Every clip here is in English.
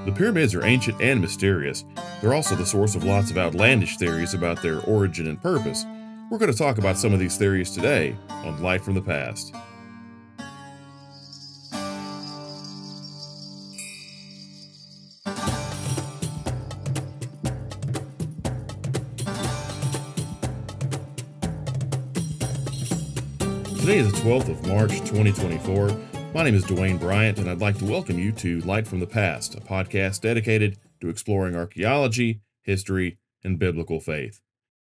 The pyramids are ancient and mysterious. They're also the source of lots of outlandish theories about their origin and purpose. We're going to talk about some of these theories today on Light from the Past. Today is the 12th of March, 2024. My name is Dewayne Bryant, and I'd like to welcome you to Light from the Past, a podcast dedicated to exploring archaeology, history, and biblical faith.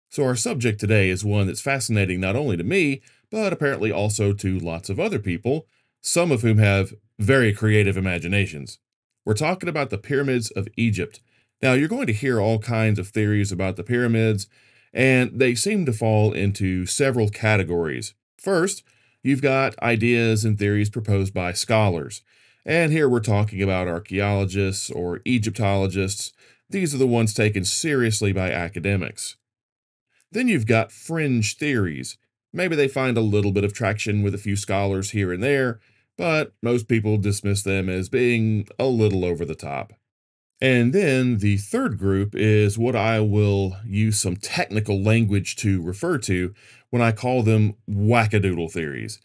So our subject today is one that's fascinating not only to me, but apparently also to lots of other people, some of whom have very creative imaginations. We're talking about the pyramids of Egypt. Now, you're going to hear all kinds of theories about the pyramids, and they seem to fall into several categories. First, you've got ideas and theories proposed by scholars. And here we're talking about archaeologists or Egyptologists. These are the ones taken seriously by academics. Then you've got fringe theories. Maybe they find a little bit of traction with a few scholars here and there, but most people dismiss them as being a little over the top. And then the third group is what I will use some technical language to refer to when I call them wackadoodle theories.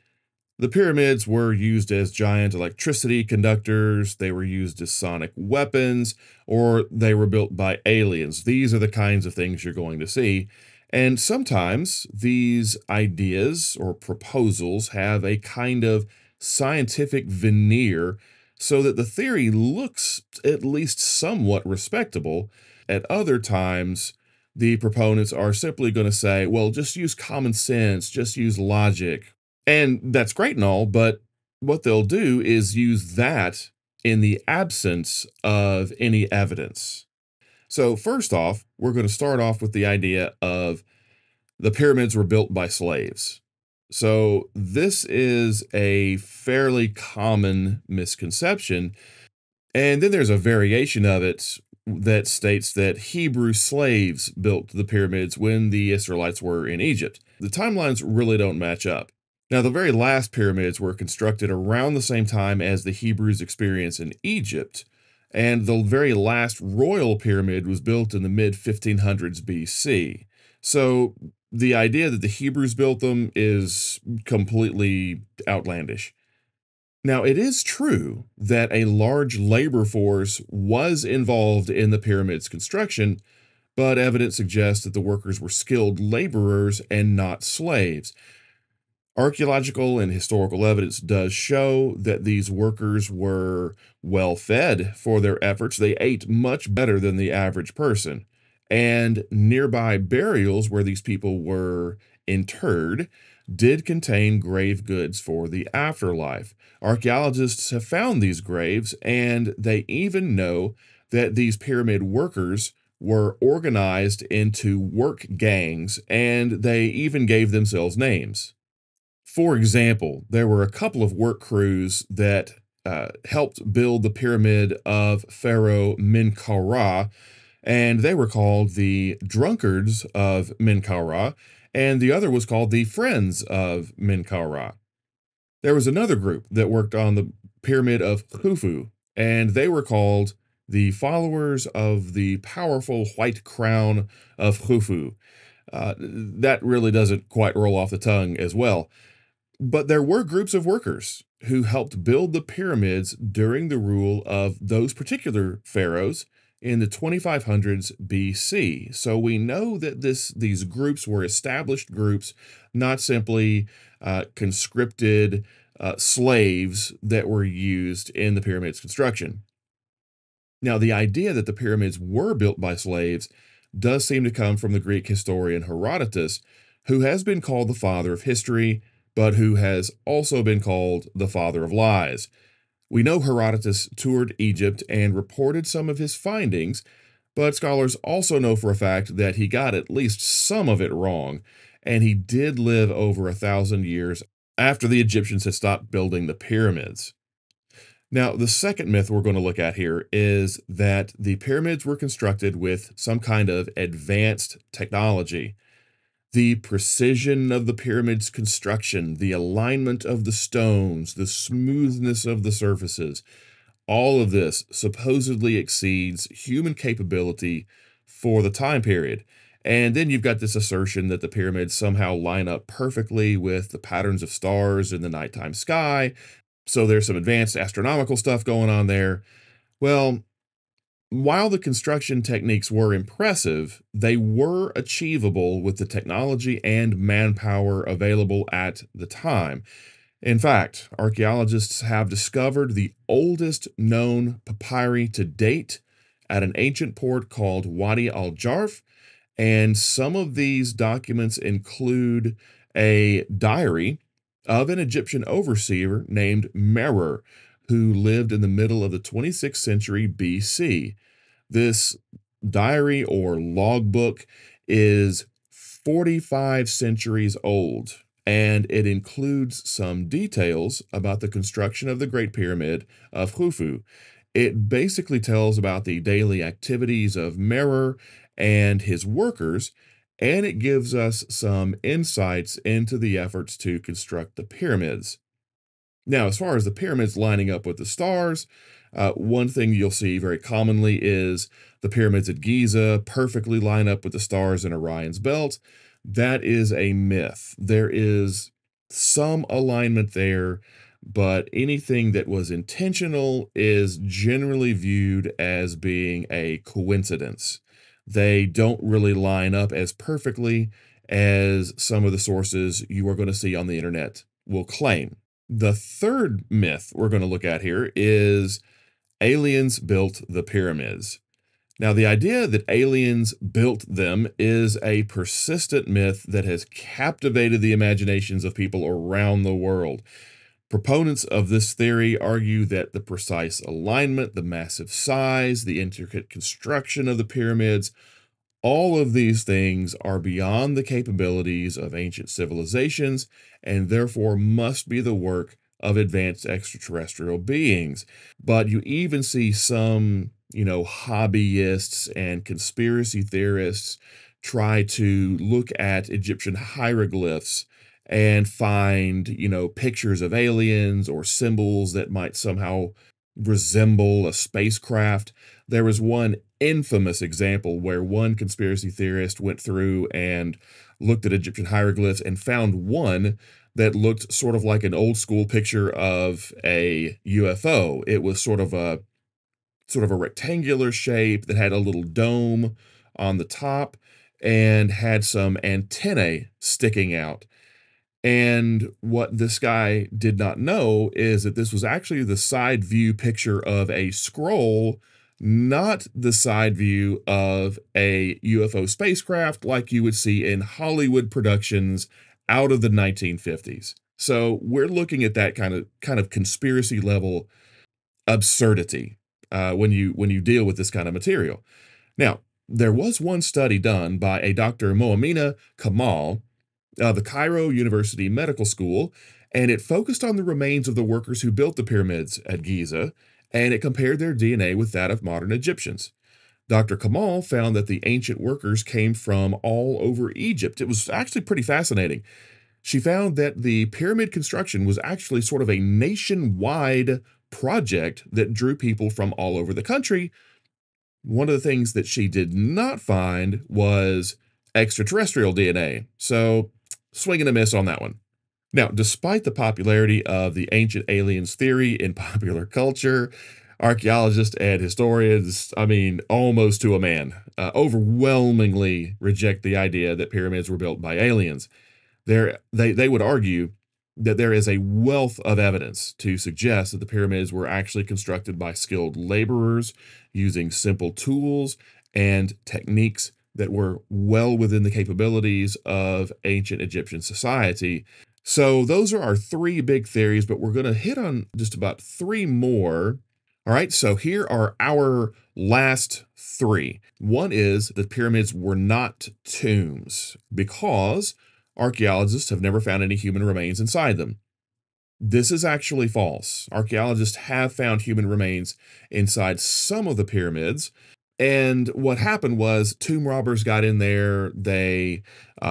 The pyramids were used as giant electricity conductors, they were used as sonic weapons, or they were built by aliens. These are the kinds of things you're going to see. And sometimes these ideas or proposals have a kind of scientific veneer so that the theory looks at least somewhat respectable. At other times, the proponents are simply going to say, well, just use common sense, just use logic. And that's great and all, but what they'll do is use that in the absence of any evidence. So first off, we're going to start off with the idea of the pyramids were built by slaves. So this is a fairly common misconception. And then there's a variation of it that states that Hebrew slaves built the pyramids when the Israelites were in Egypt. The timelines really don't match up. Now, the very last pyramids were constructed around the same time as the Hebrews' experience in Egypt, and the very last royal pyramid was built in the mid-1500s BC. So the idea that the Hebrews built them is completely outlandish. Now, it is true that a large labor force was involved in the pyramid's construction, but evidence suggests that the workers were skilled laborers and not slaves. Archaeological and historical evidence does show that these workers were well fed for their efforts. They ate much better than the average person. And nearby burials where these people were interred did contain grave goods for the afterlife. Archaeologists have found these graves, and they even know that these pyramid workers were organized into work gangs, and they even gave themselves names. For example, there were a couple of work crews that helped build the pyramid of Pharaoh Menkaure, and they were called the Drunkards of Menkaure, and the other was called the Friends of Menkaure. There was another group that worked on the pyramid of Khufu, and they were called the Followers of the Powerful White Crown of Khufu. That really doesn't quite roll off the tongue as well. But there were groups of workers who helped build the pyramids during the rule of those particular pharaohs in the 2500s BC. So we know that these groups were established groups, not simply conscripted slaves that were used in the pyramids construction. Now, the idea that the pyramids were built by slaves does seem to come from the Greek historian Herodotus, who has been called the father of history, but who has also been called the father of lies. We know Herodotus toured Egypt and reported some of his findings, but scholars also know for a fact that he got at least some of it wrong, and he did live over 1,000 years after the Egyptians had stopped building the pyramids. Now, the second myth we're going to look at here is that the pyramids were constructed with some kind of advanced technology. The precision of the pyramid's construction, the alignment of the stones, the smoothness of the surfaces, All of this supposedly exceeds human capability for the time period. And then you've got this assertion that the pyramids somehow line up perfectly with the patterns of stars in the nighttime sky. So there's some advanced astronomical stuff going on there. Well, while the construction techniques were impressive, they were achievable with the technology and manpower available at the time. In fact, archaeologists have discovered the oldest known papyri to date at an ancient port called Wadi al-Jarf, and some of these documents include a diary of an Egyptian overseer named Merer, who lived in the middle of the 26th century BC. This diary or logbook is 45 centuries old, and it includes some details about the construction of the Great Pyramid of Khufu. It basically tells about the daily activities of Merer and his workers, and it gives us some insights into the efforts to construct the pyramids. Now, as far as the pyramids lining up with the stars, one thing you'll see very commonly is the pyramids at Gizeh perfectly line up with the stars in Orion's belt. That is a myth. There is some alignment there, but anything that was intentional is generally viewed as being a coincidence. They don't really line up as perfectly as some of the sources you are going to see on the internet will claim. The third myth we're going to look at here is aliens built the pyramids. Now, the idea that aliens built them is a persistent myth that has captivated the imaginations of people around the world. Proponents of this theory argue that the precise alignment, the massive size, the intricate construction of the pyramids, all of these things are beyond the capabilities of ancient civilizations and therefore must be the work of advanced extraterrestrial beings. But you even see some, hobbyists and conspiracy theorists try to look at Egyptian hieroglyphs and find, pictures of aliens or symbols that might somehow resemble a spacecraft. There was one infamous example where one conspiracy theorist went through and looked at Egyptian hieroglyphs and found one that looked sort of like an old school picture of a UFO. It was sort of a rectangular shape that had a little dome on the top and had some antennae sticking out. And what this guy did not know is that this was actually the side view picture of a scroll, not the side view of a UFO spacecraft like you would see in Hollywood productions out of the 1950s. So we're looking at that kind of conspiracy level absurdity when you deal with this kind of material. Now, there was one study done by a Dr. Moamina Kamal, the Cairo University Medical School, and it focused on the remains of the workers who built the pyramids at Gizeh, and it compared their DNA with that of modern Egyptians. Dr. Kamal found that the ancient workers came from all over Egypt. It was actually pretty fascinating. She found that the pyramid construction was actually sort of a nationwide project that drew people from all over the country. One of the things that she did not find was extraterrestrial DNA. So, swing and a miss on that one. Now, despite the popularity of the ancient aliens theory in popular culture, archaeologists and historians, almost to a man, overwhelmingly reject the idea that pyramids were built by aliens. They would argue that there is a wealth of evidence to suggest that the pyramids were actually constructed by skilled laborers using simple tools and techniques that were well within the capabilities of ancient Egyptian society. So those are our three big theories, but we're going to hit on just about three more. All right, so here are our last three. One is that pyramids were not tombs because archaeologists have never found any human remains inside them. This is actually false. Archaeologists have found human remains inside some of the pyramids, And what happened was tomb robbers got in there. They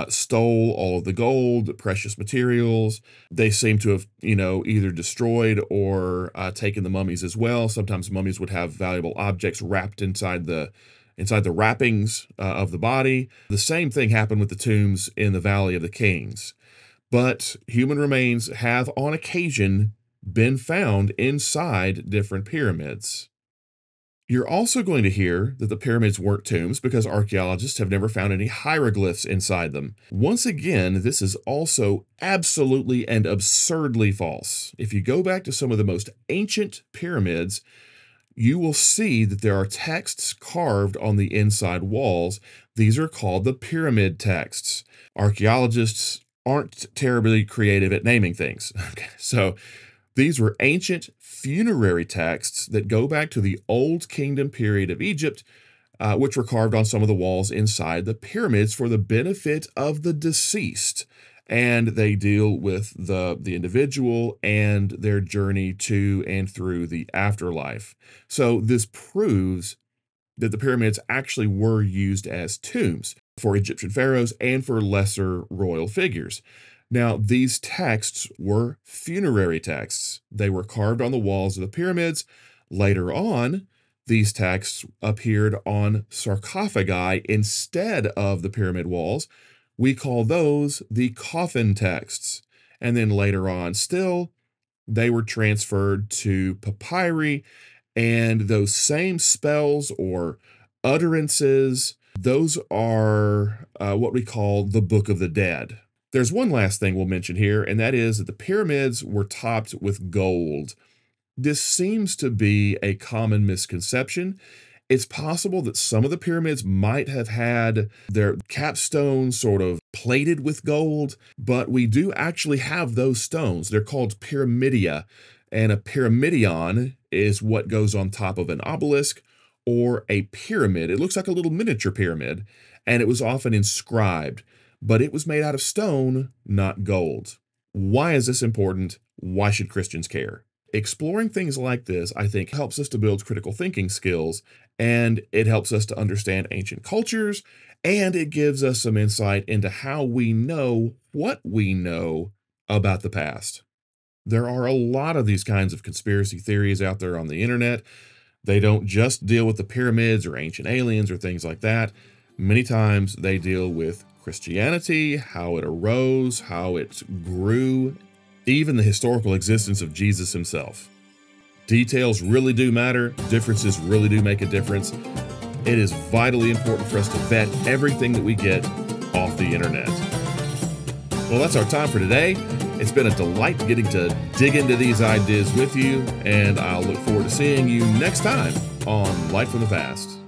stole all of the gold, precious materials. They seem to have, either destroyed or taken the mummies as well. Sometimes mummies would have valuable objects wrapped inside the wrappings of the body. The same thing happened with the tombs in the Valley of the Kings. But human remains have on occasion been found inside different pyramids. You're also going to hear that the pyramids weren't tombs because archaeologists have never found any hieroglyphs inside them. Once again, this is also absolutely and absurdly false. If you go back to some of the most ancient pyramids, you will see that there are texts carved on the inside walls. These are called the pyramid texts. Archaeologists aren't terribly creative at naming things. So these were ancient funerary texts that go back to the Old Kingdom period of Egypt, which were carved on some of the walls inside the pyramids for the benefit of the deceased. And they deal with the individual and their journey to and through the afterlife. So this proves that the pyramids actually were used as tombs for Egyptian pharaohs and for lesser royal figures. Now, these texts were funerary texts. They were carved on the walls of the pyramids. Later on, these texts appeared on sarcophagi instead of the pyramid walls. We call those the coffin texts. And then later on still, they were transferred to papyri, and those same spells or utterances, those are what we call the Book of the Dead. There's one last thing we'll mention here, and that is that the pyramids were topped with gold. This seems to be a common misconception. It's possible that some of the pyramids might have had their capstones sort of plated with gold, but we do actually have those stones. They're called pyramidia, and a pyramidion is what goes on top of an obelisk or a pyramid. It looks like a little miniature pyramid, and it was often inscribed, but it was made out of stone, not gold. Why is this important? Why should Christians care? Exploring things like this, I think, helps us to build critical thinking skills, and it helps us to understand ancient cultures, and it gives us some insight into how we know what we know about the past. There are a lot of these kinds of conspiracy theories out there on the internet. They don't just deal with the pyramids or ancient aliens or things like that. Many times they deal with Christianity, how it arose, how it grew, even the historical existence of Jesus himself. Details really do matter. Differences really do make a difference. It is vitally important for us to vet everything that we get off the internet. Well, that's our time for today. It's been a delight getting to dig into these ideas with you, and I'll look forward to seeing you next time on Light from the Past.